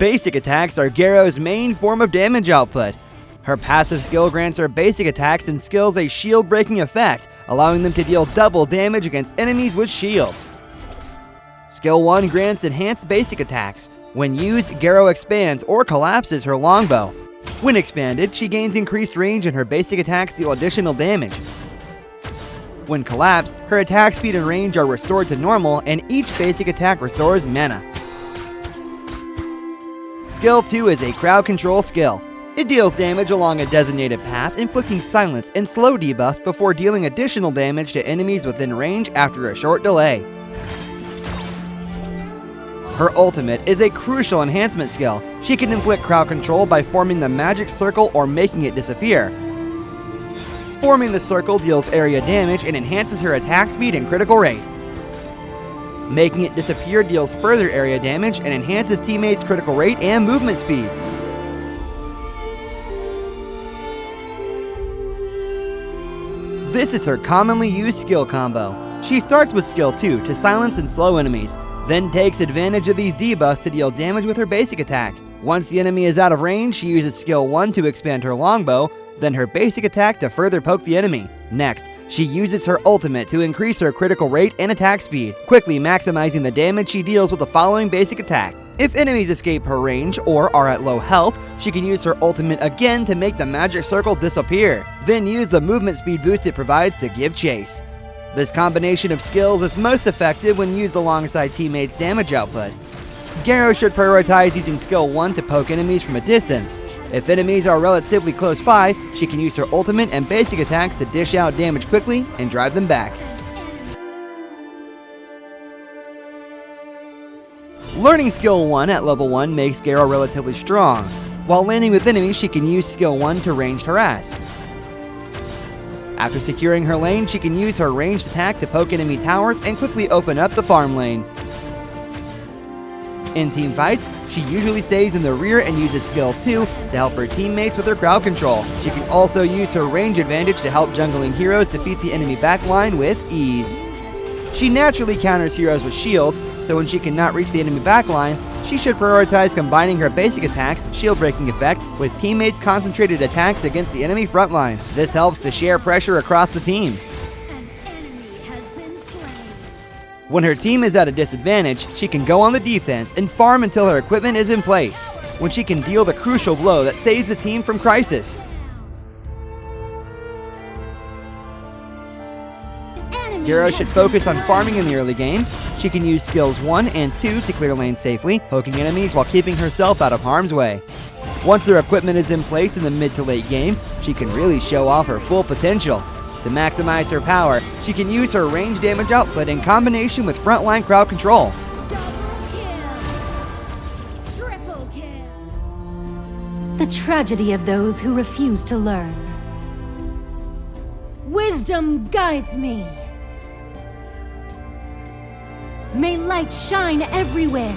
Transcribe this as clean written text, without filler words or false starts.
Basic attacks are Garo's main form of damage output. Her passive skill grants her basic attacks and skills a shield-breaking effect, allowing them to deal double damage against enemies with shields. Skill 1 grants enhanced basic attacks. When used, Garo expands or collapses her longbow. When expanded, she gains increased range and her basic attacks deal additional damage. When collapsed, her attack speed and range are restored to normal, and each basic attack restores mana. Skill 2 is a crowd control skill. It deals damage along a designated path, inflicting silence and slow debuffs before dealing additional damage to enemies within range after a short delay. Her ultimate is a crucial enhancement skill. She can inflict crowd control by forming the magic circle or making it disappear. Forming the circle deals area damage and enhances her attack speed and critical rate. Making it disappear deals further area damage and enhances teammates' critical rate and movement speed. This is her commonly used skill combo. She starts with skill 2 to silence and slow enemies, then takes advantage of these debuffs to deal damage with her basic attack. Once the enemy is out of range, she uses skill 1 to expand her longbow, then her basic attack to further poke the enemy. Next, she uses her ultimate to increase her critical rate and attack speed, quickly maximizing the damage she deals with the following basic attack. If enemies escape her range or are at low health, she can use her ultimate again to make the magic circle disappear, then use the movement speed boost it provides to give chase. This combination of skills is most effective when used alongside teammates' damage output. Garo should prioritize using skill 1 to poke enemies from a distance. If enemies are relatively close by, she can use her ultimate and basic attacks to dish out damage quickly and drive them back. Learning skill 1 at level 1 makes Garo relatively strong. While landing with enemies, she can use skill 1 to ranged harass. After securing her lane, she can use her ranged attack to poke enemy towers and quickly open up the farm lane. In team fights, she usually stays in the rear and uses skill 2 to help her teammates with her crowd control. She can also use her range advantage to help jungling heroes defeat the enemy backline with ease. She naturally counters heroes with shields, so when she cannot reach the enemy backline, she should prioritize combining her basic attacks, shield breaking effect, with teammates' concentrated attacks against the enemy frontline. This helps to share pressure across the team. When her team is at a disadvantage, she can go on the defense and farm until her equipment is in place, when she can deal the crucial blow that saves the team from crisis. Garo should focus on farming in the early game. She can use skills 1 and 2 to clear lanes safely, poking enemies while keeping herself out of harm's way. Once her equipment is in place in the mid to late game, she can really show off her full potential. To maximize her power, she can use her range damage output in combination with frontline crowd control. Triple kill. The tragedy of those who refuse to learn. Wisdom guides me. May light shine everywhere.